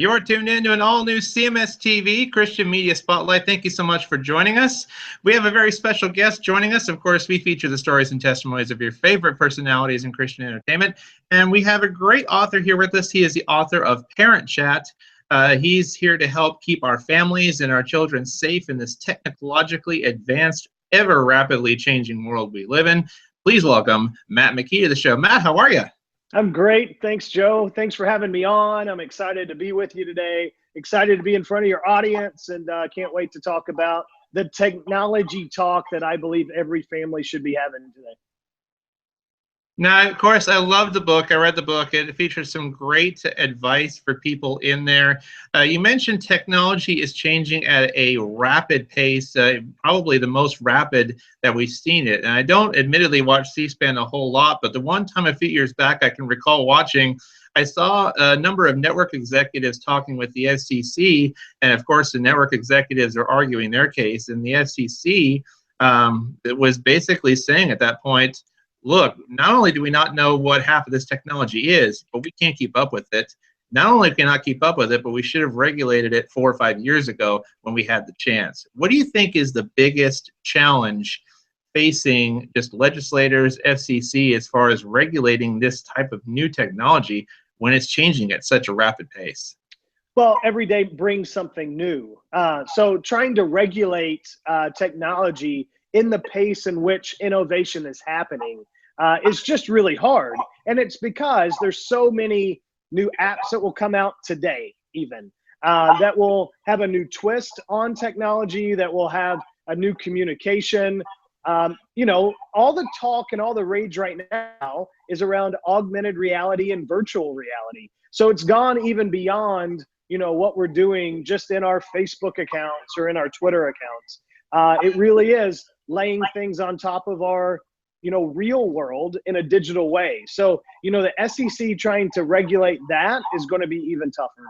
You're tuned in to an all-new CMSTV Christian Media Spotlight. Thank you so much for joining us. We have a very special guest joining us. Of course, we feature the stories and testimonies of your favorite personalities in Christian entertainment. And we have a great author here with us. He is the author of Parent Chat. He's here to help keep our families and our children safe in this technologically advanced, ever rapidly changing world we live in. Please welcome Matt McKee to the show. Matt, how are you? I'm great. Thanks, Joe. Thanks for having me on. I'm excited to be with you today. Excited to be in front of your audience, and can't wait to talk about the technology talk that I believe every family should be having today. Now, of course, I love the book. I read the book. It features some great advice for people in there. You mentioned technology is changing at a rapid pace, probably the most rapid that we've seen it. And I don't admittedly watch C-SPAN a whole lot, but the one time a few years back I can recall watching, I saw a number of network executives talking with the FCC, and of course the network executives are arguing their case, and the FCC was basically saying at that point, look, not only do we not know what half of this technology is, but we can't keep up with it. Not only can we not keep up with it, but we should have regulated it 4 or 5 years ago when we had the chance. What do you think is the biggest challenge facing just legislators, FCC, as far as regulating this type of new technology when it's changing at such a rapid pace? Well, every day brings something new. So trying to regulate technology in the pace in which innovation is happening is just really hard. And it's because there's so many new apps that will come out today, even, that will have a new twist on technology, that will have a new communication. You know, all the talk and all the rage right now is around augmented reality and virtual reality. So it's gone even beyond, you know, what we're doing just in our Facebook accounts or in our Twitter accounts. It really is laying things on top of our, you know, real world in a digital way. So, you know, the SEC trying to regulate that is going to be even tougher.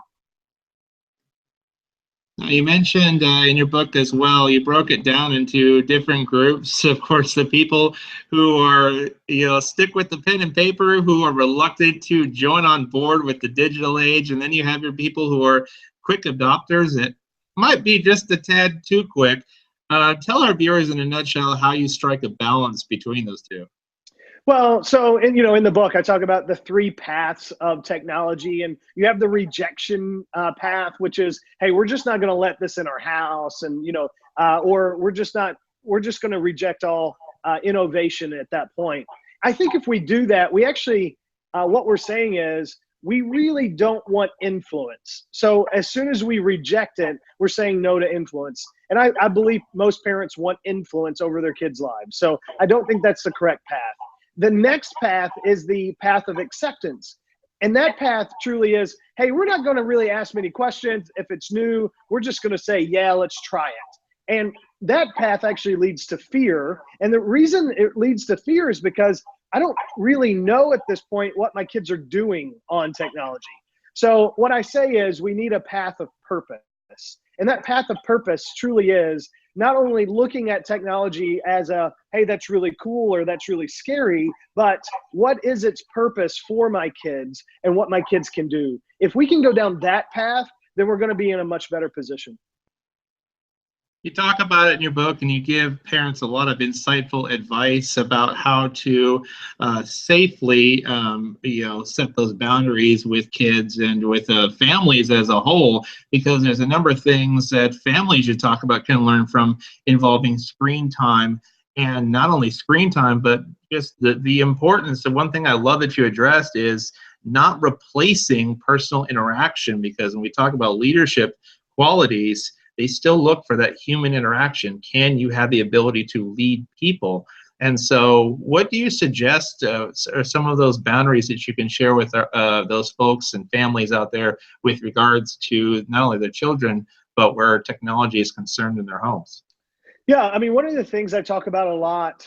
You mentioned in your book as well, you broke it down into different groups. Of course, the people who are, you know, stick with the pen and paper, who are reluctant to join on board with the digital age. And then you have your people who are quick adopters. It might be just a tad too quick. Tell our viewers in a nutshell how you strike a balance between those two. Well, so, you know, in the book, I talk about the 3 paths of technology, and you have the rejection path, which is, hey, we're just not going to let this in our house, and, you know, or we're just going to reject all innovation at that point. I think if we do that, we actually, what we're saying is, we really don't want influence. So as soon as we reject it, we're saying no to influence. And I believe most parents want influence over their kids' lives. So I don't think that's the correct path. The next path is the path of acceptance. And that path truly is, hey, we're not going to really ask many questions. If it's new, we're just going to say, yeah, let's try it. And that path actually leads to fear. And the reason it leads to fear is because I don't really know at this point what my kids are doing on technology. So what I say is we need a path of purpose. And that path of purpose truly is not only looking at technology as a, hey, that's really cool or that's really scary, but what is its purpose for my kids and what my kids can do. If we can go down that path, then we're going to be in a much better position. You talk about it in your book, and you give parents a lot of insightful advice about how to safely, you know, set those boundaries with kids and with families as a whole, because there's a number of things that families you talk about can learn from involving screen time, and not only screen time, but just the importance. The one thing I love that you addressed is not replacing personal interaction, because when we talk about leadership qualities, they still look for that human interaction. Can you have the ability to lead people? And so what do you suggest are some of those boundaries that you can share with those folks and families out there with regards to not only their children, but where technology is concerned in their homes? Yeah, I mean, one of the things I talk about a lot,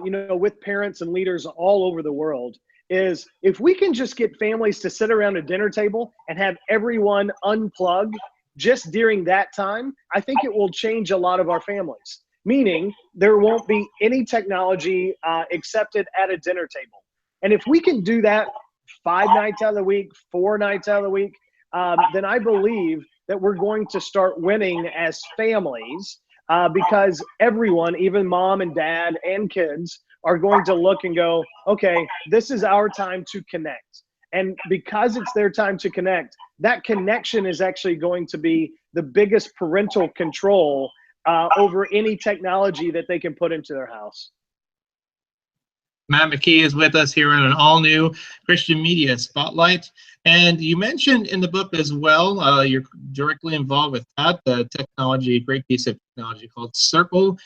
you know, with parents and leaders all over the world is if we can just get families to sit around a dinner table and have everyone unplug just during that time, I think it will change a lot of our families. Meaning there won't be any technology accepted at a dinner table. And if we can do that 5 nights out of the week, 4 nights out of the week, then I believe that we're going to start winning as families, because everyone, even mom and dad and kids, are going to look and go, okay, this is our time to connect. And because it's their time to connect, that connection is actually going to be the biggest parental control over any technology that they can put into their house. Matt McKee is with us here on an all-new Christian Media Spotlight. And you mentioned in the book as well, you're directly involved with that, the technology, a great piece of technology called Circle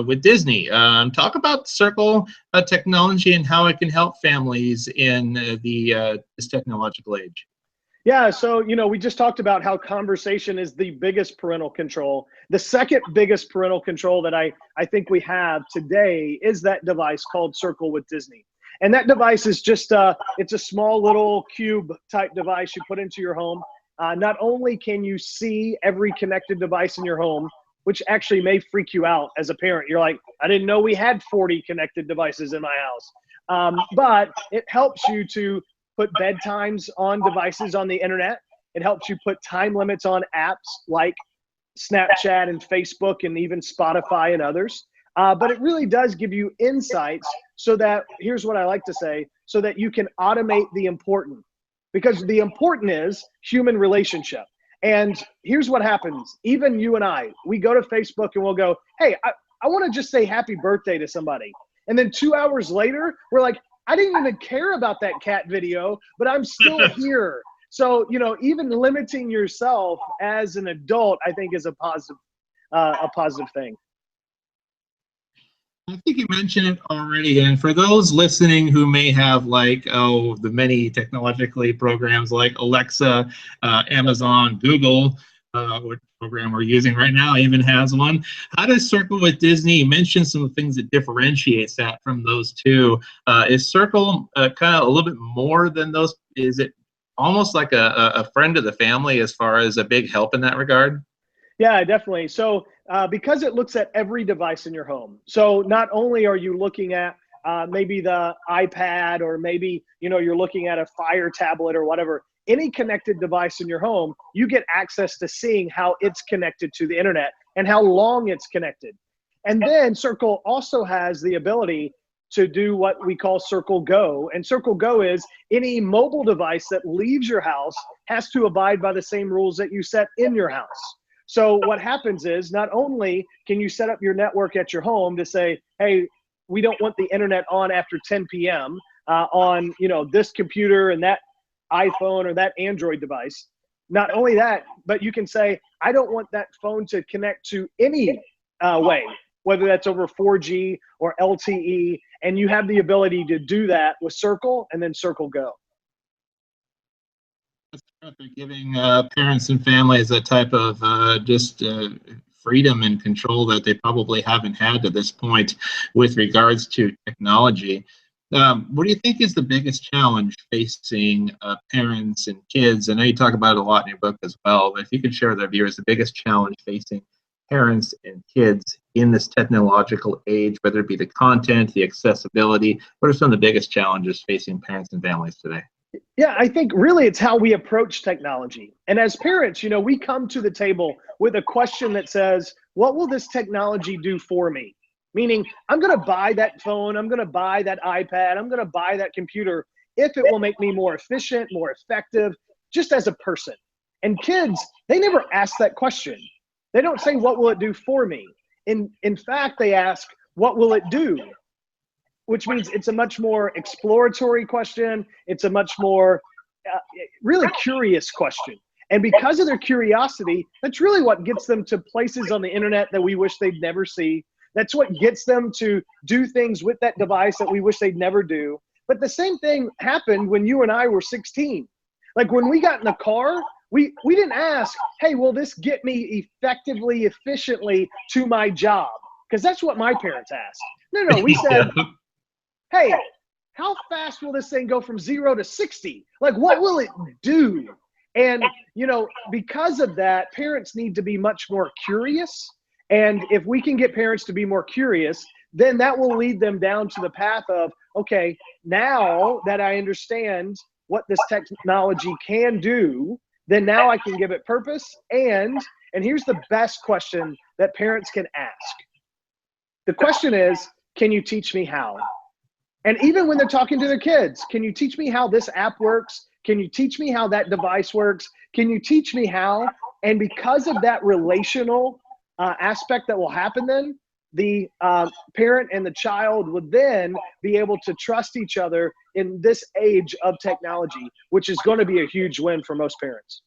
with Disney. Talk about Circle technology and how it can help families in this technological age. Yeah, so we just talked about how conversation is the biggest parental control. The second biggest parental control that I think we have today is that device called Circle with Disney. And that device is just it's a small little cube type device you put into your home. Not only can you see every connected device in your home, which actually may freak you out as a parent. You're like, I didn't know we had 40 connected devices in my house. But it helps you to put bedtimes on devices on the internet. It helps you put time limits on apps like Snapchat and Facebook and even Spotify and others. But it really does give you insights so that, here's what I like to say, so that you can automate the important. Because the important is human relationship. And here's what happens. Even you and I, we go to Facebook and we'll go, hey, I want to just say happy birthday to somebody. And then 2 hours later, we're like, I didn't even care about that cat video, but I'm still here. So, even limiting yourself as an adult, I think, is a positive thing. I think you mentioned it already, and for those listening who may have the many technologically programs like Alexa, Amazon, Google, what program we're using right now even has one. How does Circle with Disney, you mentioned some of the things that differentiates that from those two. Is Circle kind of a little bit more than those? Is it almost like a friend of the family as far as a big help in that regard? Yeah, definitely. So because it looks at every device in your home. So not only are you looking at maybe the iPad, or maybe, you're looking at a Fire tablet or whatever, any connected device in your home, you get access to seeing how it's connected to the internet and how long it's connected. And then Circle also has the ability to do what we call Circle Go. And Circle Go is any mobile device that leaves your house has to abide by the same rules that you set in your house. So what happens is, not only can you set up your network at your home to say, hey, we don't want the internet on after 10 p.m. On this computer and that iPhone or that Android device. Not only that, but you can say, I don't want that phone to connect to any way, whether that's over 4G or LTE, and you have the ability to do that with Circle and then Circle Go. That's terrific, giving parents and families a type of freedom and control that they probably haven't had to this point with regards to technology. What do you think is the biggest challenge facing parents and kids? I know you talk about it a lot in your book as well, but if you could share with our viewers the biggest challenge facing parents and kids in this technological age, whether it be the content, the accessibility, what are some of the biggest challenges facing parents and families today? Yeah, I think really it's how we approach technology. And as parents, we come to the table with a question that says, what will this technology do for me? Meaning, I'm going to buy that phone, I'm going to buy that iPad, I'm going to buy that computer if it will make me more efficient, more effective, just as a person. And kids, they never ask that question. They don't say, what will it do for me? In fact, they ask, what will it do? Which means it's a much more exploratory question. It's a much more really curious question. And because of their curiosity, that's really what gets them to places on the internet that we wish they'd never see. That's what gets them to do things with that device that we wish they'd never do. But the same thing happened when you and I were 16. Like when we got in the car, we didn't ask, hey, will this get me effectively, efficiently to my job? Because that's what my parents asked. No, we said, hey, how fast will this thing go from 0 to 60? Like, what will it do? And, because of that, parents need to be much more curious. And if we can get parents to be more curious, then that will lead them down to the path of, okay, now that I understand what this technology can do, then now I can give it purpose. And here's the best question that parents can ask. The question is, can you teach me how? And even when they're talking to their kids, can you teach me how this app works? Can you teach me how that device works? Can you teach me how? And because of that relational aspect that will happen then, the parent and the child would then be able to trust each other in this age of technology, which is going to be a huge win for most parents.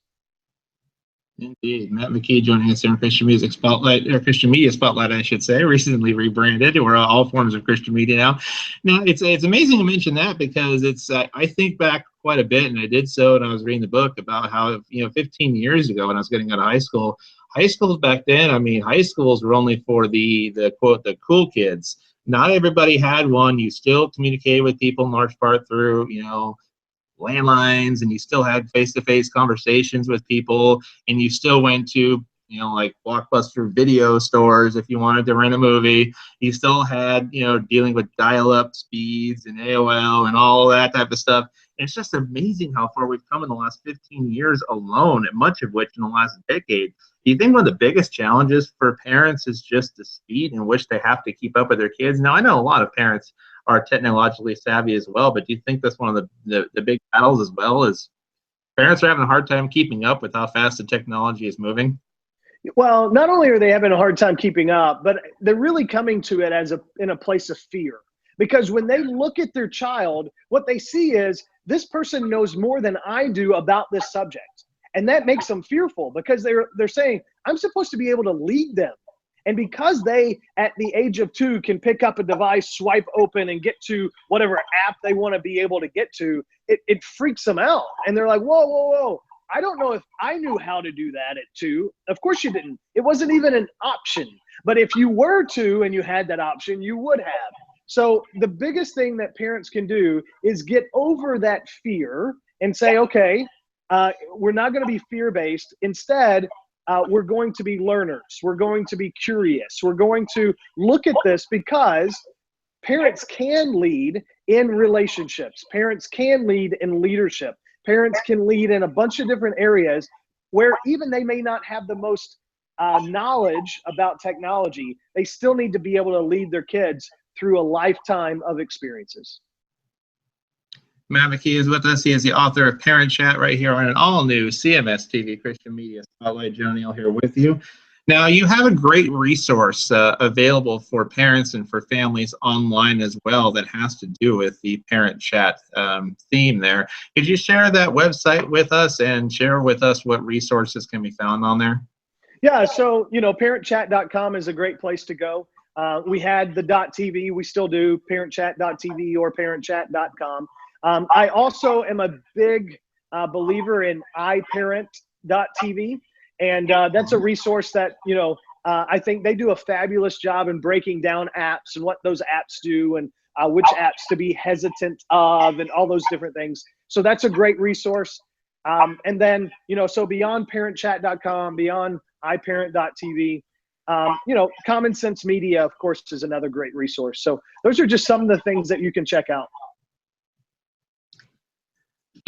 Indeed. Matt McKee joining us here on Christian Music Spotlight, or Christian Media Spotlight, I should say, recently rebranded. We're all forms of Christian media now. Now, it's amazing to mention that, because it's I think back quite a bit, and I did so when I was reading the book about how, 15 years ago when I was getting out of high schools back then, I mean, high schools were only for the quote, the cool kids. Not everybody had one. You still communicated with people in large part through, landlines, and you still had face-to-face conversations with people, and you still went to like Blockbuster video stores if you wanted to rent a movie. You still had dealing with dial-up speeds and AOL and all that type of stuff. And it's just amazing how far we've come in the last 15 years alone, and much of which in the last decade. Do you think one of the biggest challenges for parents is just the speed in which they have to keep up with their kids? Now, I know a lot of parents are technologically savvy as well, but do you think that's one of the big battles as well, is parents are having a hard time keeping up with how fast the technology is moving? Well, not only are they having a hard time keeping up, but they're really coming to it in a place of fear. Because when they look at their child, what they see is, this person knows more than I do about this subject. And that makes them fearful, because they're saying, I'm supposed to be able to lead them. And because they, at the age of 2, can pick up a device, swipe open, and get to whatever app they want to be able to get to, it freaks them out. And they're like, whoa, whoa, whoa. I don't know if I knew how to do that at 2. Of course you didn't. It wasn't even an option. But if you were to and you had that option, you would have. So the biggest thing that parents can do is get over that fear and say, okay, we're not going to be fear-based. Instead, we're going to be learners. We're going to be curious. We're going to look at this, because parents can lead in relationships. Parents can lead in leadership. Parents can lead in a bunch of different areas where even they may not have the most knowledge about technology. They still need to be able to lead their kids through a lifetime of experiences. Matt McKee is with us. He is the author of Parent Chat, right here on an all-new CMSTV Christian Media Spotlight. Joe Neal here with you. Now, you have a great resource available for parents and for families online as well that has to do with the Parent Chat theme there. Could you share that website with us and share with us what resources can be found on there? Yeah, so, parentchat.com is a great place to go. We had the .tv, we still do, parentchat.tv or parentchat.com. I also am a big believer in iParent.tv, and that's a resource that, I think they do a fabulous job in breaking down apps and what those apps do, and which apps to be hesitant of, and all those different things. So that's a great resource. And then, so beyond parentchat.com, beyond iParent.tv, Common Sense Media, of course, is another great resource. So those are just some of the things that you can check out.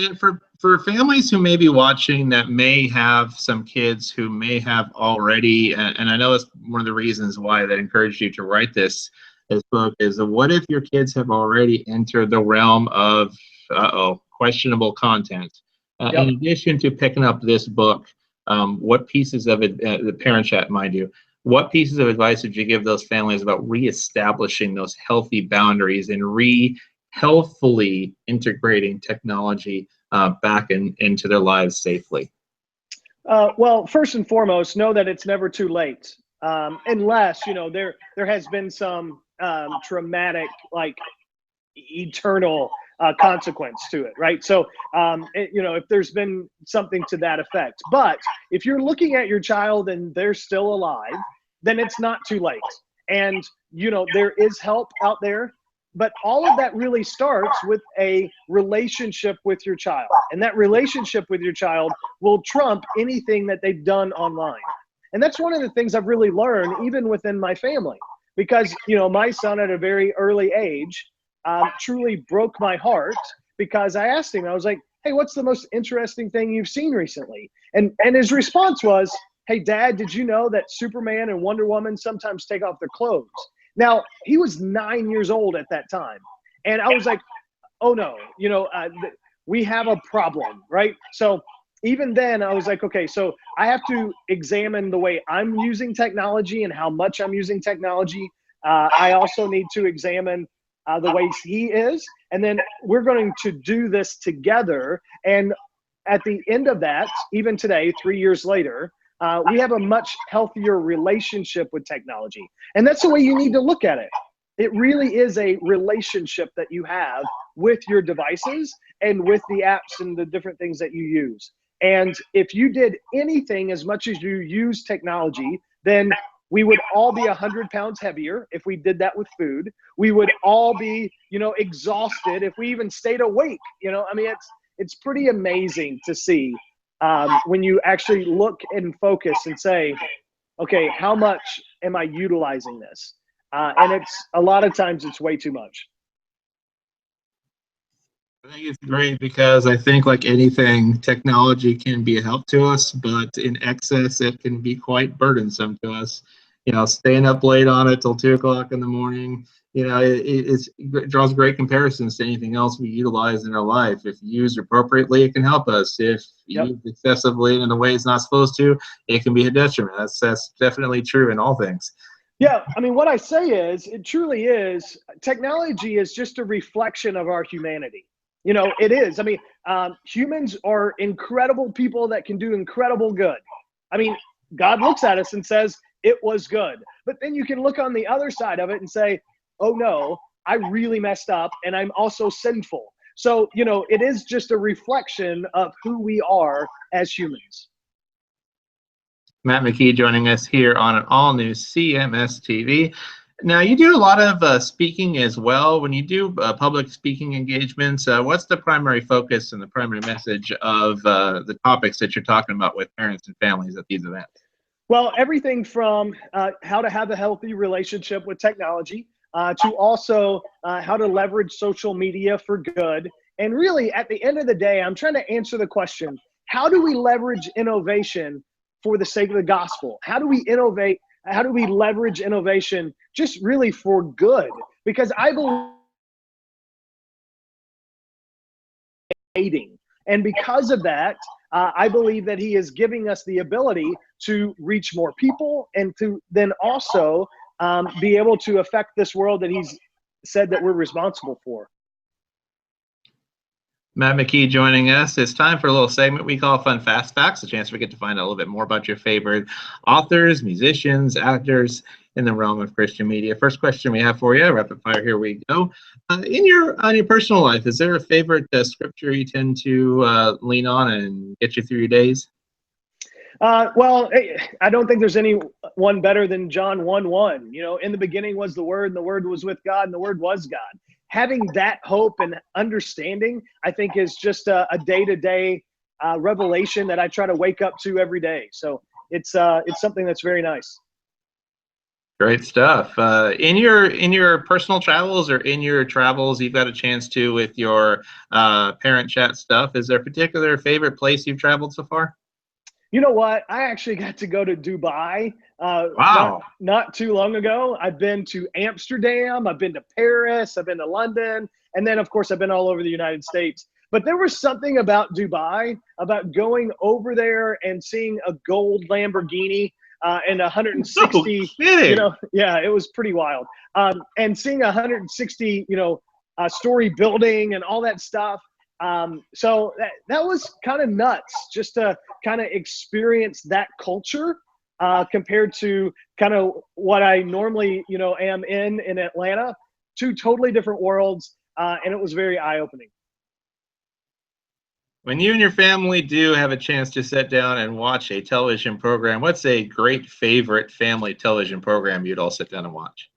And for families who may be watching that may have some kids who may have already, and I know that's one of the reasons why that encouraged you to write this book, is what if your kids have already entered the realm of questionable content? Yep. In addition to picking up this book, what pieces of it, the Parent Chat, mind you, what pieces of advice would you give those families about reestablishing those healthy boundaries and healthfully integrating technology back into their lives safely? Well, first and foremost, know that it's never too late, unless there has been some traumatic, like eternal consequence to it, right? So if there's been something to that effect. But if you're looking at your child and they're still alive, then it's not too late. And there is help out there. But all of that really starts with a relationship with your child. And that relationship with your child will trump anything that they've done online. And that's one of the things I've really learned, even within my family. Because, my son at a very early age truly broke my heart, because I asked him, I was like, hey, what's the most interesting thing you've seen recently? And his response was, hey, Dad, did you know that Superman and Wonder Woman sometimes take off their clothes? Now, he was 9 years old at that time. And I was like, oh no, we have a problem, right? So even then I was like, okay, so I have to examine the way I'm using technology and how much I'm using technology. I also need to examine the ways he is. And then we're going to do this together. And at the end of that, even today, 3 years later, we have a much healthier relationship with technology. And that's the way you need to look at it. It really is a relationship that you have with your devices and with the apps and the different things that you use. And if you did anything as much as you use technology, then we would all be 100 pounds heavier if we did that with food. We would all be, exhausted if we even stayed awake. I mean, it's pretty amazing to see when you actually look and focus and say, okay, how much am I utilizing this? And it's a lot of times it's way too much. I think it's great because I think, like anything, technology can be a help to us, but in excess, it can be quite burdensome to us. Staying up late on it till 2 o'clock in the morning, it draws great comparisons to anything else we utilize in our life. If used appropriately, it can help us. If used excessively in a way it's not supposed to, it can be a detriment. That's definitely true in all things. Yeah, I mean, what I say is, it truly is, technology is just a reflection of our humanity. It is. I mean, humans are incredible people that can do incredible good. I mean, God looks at us and says, it was good. But then you can look on the other side of it and say, oh no, I really messed up and I'm also sinful. So, it is just a reflection of who we are as humans. Matt McKee joining us here on an all-new CMSTV. Now, you do a lot of speaking as well. When you do public speaking engagements, what's the primary focus and the primary message of the topics that you're talking about with parents and families at these events? Well, everything from how to have a healthy relationship with technology to also how to leverage social media for good. And really, at the end of the day, I'm trying to answer the question, how do we leverage innovation for the sake of the gospel? How do we innovate? How do we leverage innovation just really for good? Because I believe, and because of that, I believe that he is giving us the ability to reach more people and to then also be able to affect this world that he's said that we're responsible for. Matt McKee joining us. It's time for a little segment we call Fun Fast Facts, a chance we get to find out a little bit more about your favorite authors, musicians, actors in the realm of Christian media. First question we have for you, rapid fire, here we go. On your personal life, is there a favorite scripture you tend to lean on and get you through your days? Well, I don't think there's any one better than John 1:1. In the beginning was the Word, and the Word was with God, and the Word was God. Having that hope and understanding, I think, is just a day-to-day revelation that I try to wake up to every day. So it's something that's very nice. Great stuff. In your personal travels or in your travels you've got a chance to with your parent chat stuff, is there a particular favorite place you've traveled so far? You know what? I actually got to go to Dubai Wow. not too long ago. I've been to Amsterdam, I've been to Paris, I've been to London, and then, of course, I've been all over the United States. But there was something about Dubai, about going over there and seeing a gold Lamborghini and 160, yeah, it was pretty wild. And seeing 160, story building and all that stuff. So that was kind of nuts, just to kind of experience that culture compared to kind of what I normally, am in Atlanta. Two totally different worlds, and it was very eye-opening. When you and your family do have a chance to sit down and watch a television program, what's a great favorite family television program you'd all sit down and watch?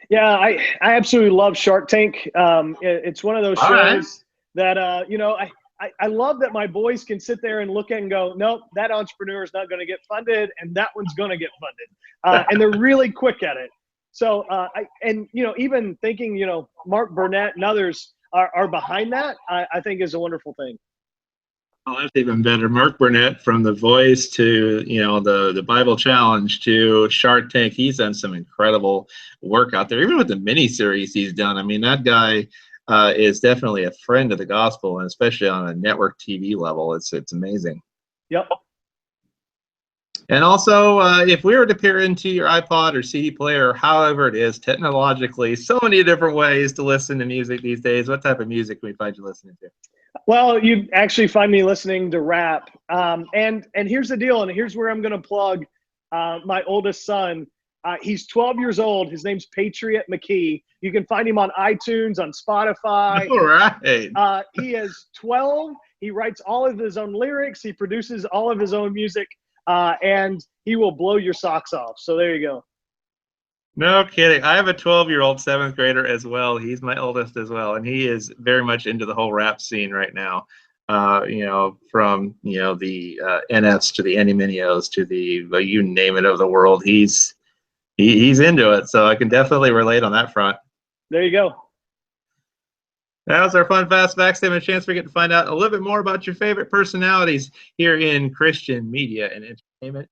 Yeah, I absolutely love Shark Tank. It's one of those shows that, I love that my boys can sit there and look at and go, nope, that entrepreneur is not going to get funded, and that one's going to get funded. And they're really quick at it. So, even thinking, Mark Burnett and others are behind that, I think is a wonderful thing. Oh, that's even better. Mark Burnett, from The Voice to the Bible Challenge to Shark Tank, he's done some incredible work out there. Even with the miniseries he's done, I mean, that guy is definitely a friend of the gospel, and especially on a network TV level, it's amazing. Yep. And also, if we were to peer into your iPod or CD player, or however it is, technologically, so many different ways to listen to music these days. What type of music can we find you listening to? Well, you actually find me listening to rap. And here's the deal, and here's where I'm going to plug my oldest son. He's 12 years old. His name's Patriot McKee. You can find him on iTunes, on Spotify. All right. He is 12. He writes all of his own lyrics. He produces all of his own music, and he will blow your socks off. So there you go. No kidding. I have a 12-year-old seventh grader as well. He's my oldest as well, and he is very much into the whole rap scene right now. From the NFs to the Minnios to the you name it of the world. He's into it, so I can definitely relate on that front. There you go. That was our fun fast facts. They have a chance we get to find out a little bit more about your favorite personalities here in Christian media and entertainment.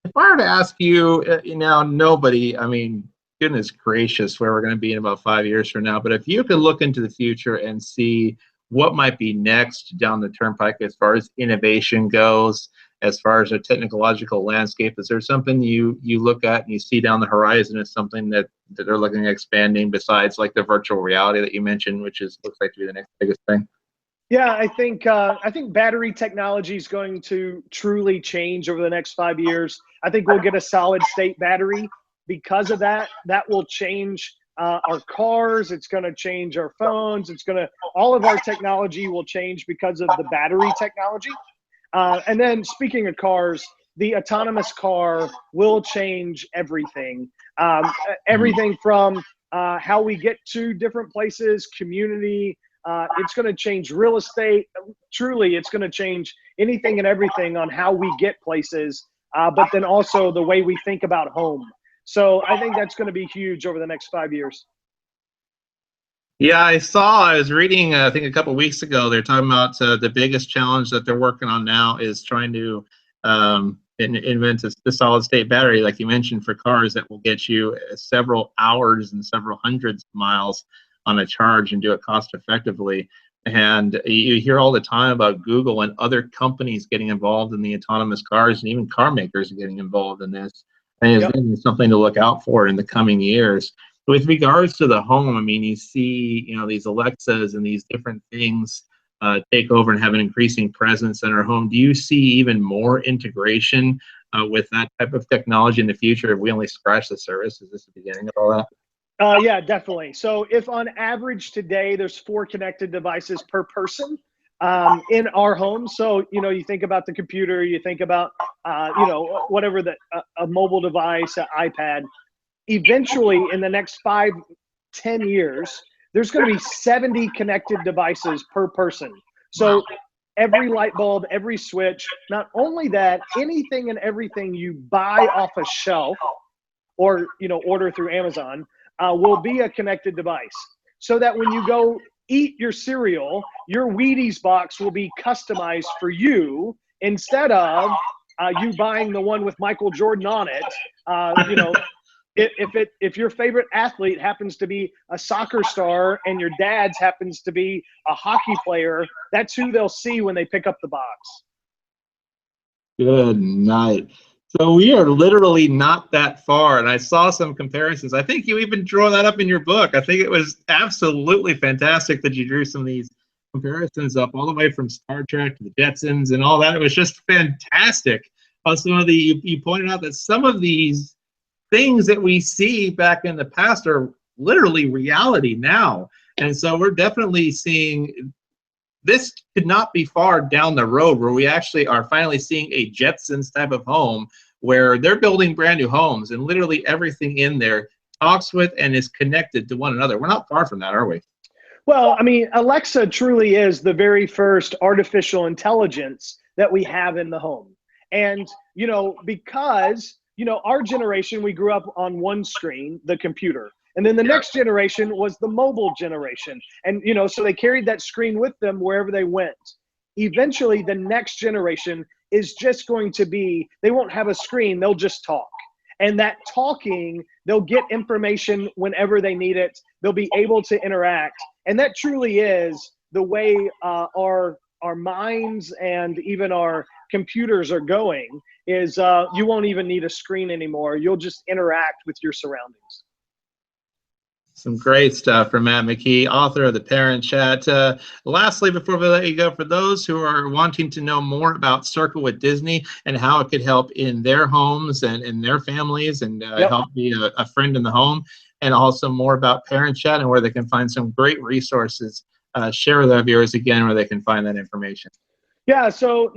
If I were to ask you, nobody, I mean, goodness gracious, where we're going to be in about 5 years from now, but if you could look into the future and see what might be next down the turnpike as far as innovation goes, as far as a technological landscape, is there something you look at and you see down the horizon as something that they're looking at expanding besides like the virtual reality that you mentioned, which looks like to be the next biggest thing? Yeah, I think battery technology is going to truly change over the next 5 years. I think we'll get a solid state battery. Because of that, that will change our cars. It's going to change our phones. All of our technology will change because of the battery technology. And then speaking of cars, the autonomous car will change everything. Everything from how we get to different places, community. It's going to change real estate. Truly, it's going to change anything and everything on how we get places, but then also the way we think about home. So I think that's going to be huge over the next 5 years. Yeah, I was reading, I think a couple of weeks ago, they're talking about the biggest challenge that they're working on now is trying to invent the solid state battery, like you mentioned, for cars that will get you several hours and several hundreds of miles on a charge and do it cost effectively. And you hear all the time about Google and other companies getting involved in the autonomous cars, and even car makers are getting involved in this. And it's something to look out for in the coming years. With regards to the home, I mean, you see, these Alexas and these different things take over and have an increasing presence in our home. Do you see even more integration with that type of technology in the future? If we only scratch the surface, is this the beginning of all that? Yeah, definitely. So if on average today there's 4 connected devices per person in our home. So, you think about the computer, you think about, whatever a mobile device, an iPad. Eventually, in the next 5-10 years, there's going to be 70 connected devices per person. So every light bulb, every switch, not only that, anything and everything you buy off a shelf or, order through Amazon will be a connected device. So that when you go eat your cereal, your Wheaties box will be customized for you instead of you buying the one with Michael Jordan on it. If your favorite athlete happens to be a soccer star and your dad's happens to be a hockey player, that's who they'll see when they pick up the box. Good night. So we are literally not that far, and I saw some comparisons. I think you even drew that up in your book. I think it was absolutely fantastic that you drew some of these comparisons up, all the way from Star Trek to the Jetsons and all that. It was just fantastic. You pointed out that some of these things that we see back in the past are literally reality now. And so we're definitely seeing this could not be far down the road where we actually are finally seeing a Jetsons type of home where they're building brand new homes and literally everything in there talks with and is connected to one another. We're not far from that, are we? Well, I mean, Alexa truly is the very first artificial intelligence that we have in the home. And, because, our generation, we grew up on one screen, the computer. And then the next generation was the mobile generation. And, so they carried that screen with them wherever they went. eventually the next generation is just going to be, they won't have a screen, they'll just talk. And that talking, they'll get information whenever they need it. They'll be able to interact. And that truly is the way our minds and even our computers are going, is you won't even need a screen anymore. You'll just interact with your surroundings. Some great stuff from Matt McKee, author of The Parent Chat. Lastly, before we let you go, for those who are wanting to know more about Circle with Disney and how it could help in their homes and in their families and help be a friend in the home, and also more about Parent Chat and where they can find some great resources, share with our viewers again where they can find that information. Yeah, so,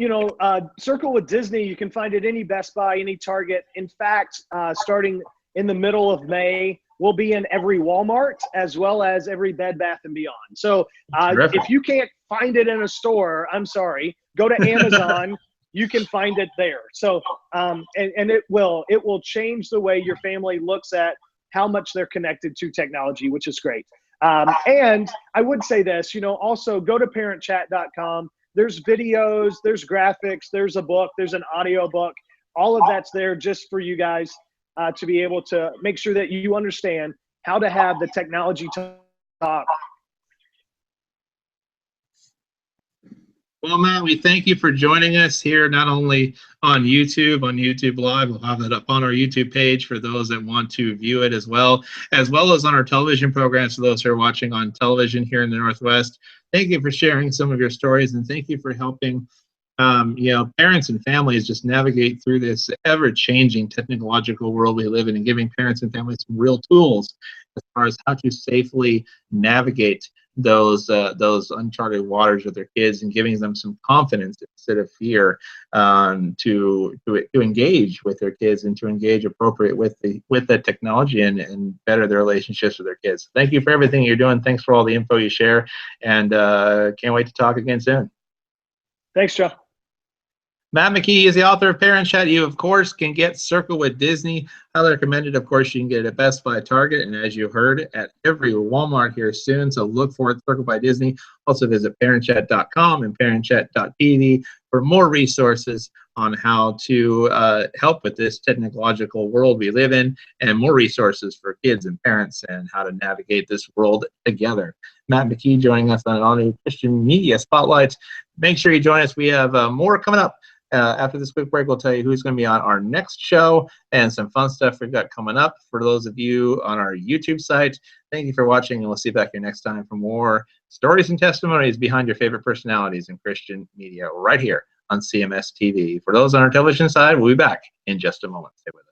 Circle with Disney, you can find it any Best Buy, any Target. In fact, starting in the middle of May, we'll be in every Walmart as well as every Bed Bath & Beyond. So if you can't find it in a store, I'm sorry, go to Amazon. You can find it there. So and it will change the way your family looks at how much they're connected to technology, which is great. And I would say this, also go to parentchat.com. There's videos, there's graphics, there's a book, there's an audio book. All of that's there just for you guys to be able to make sure that you understand how to have the technology talk. Well, Matt, we thank you for joining us here, not only on YouTube Live. We'll have it up on our YouTube page for those that want to view it as well as on our television programs for those who are watching on television here in the Northwest. Thank you for sharing some of your stories, and thank you for helping parents and families just navigate through this ever-changing technological world we live in, and giving parents and families some real tools as far as how to safely navigate those uncharted waters with their kids, and giving them some confidence instead of fear to engage with their kids and to engage appropriate with the technology and better their relationships with their kids. Thank you for everything you're doing. Thanks for all the info you share, and can't wait to talk again soon. Thanks, Joe. Matt McKee is the author of Parent Chat. You, of course, can get Circle with Disney. Highly recommended. Of course, you can get it at Best Buy, Target, and as you heard, at every Walmart here soon. So look for it, Circle by Disney. Also visit parentchat.com and parentchat.tv for more resources on how to help with this technological world we live in, and more resources for kids and parents and how to navigate this world together. Matt McKee joining us on Onair Christian Media Spotlight. Make sure you join us. We have more coming up. After this quick break, we'll tell you who's going to be on our next show and some fun stuff we've got coming up. For those of you on our YouTube site, thank you for watching, and we'll see you back here next time for more stories and testimonies behind your favorite personalities in Christian media right here on CMS TV. For those on our television side, we'll be back in just a moment. Stay with us.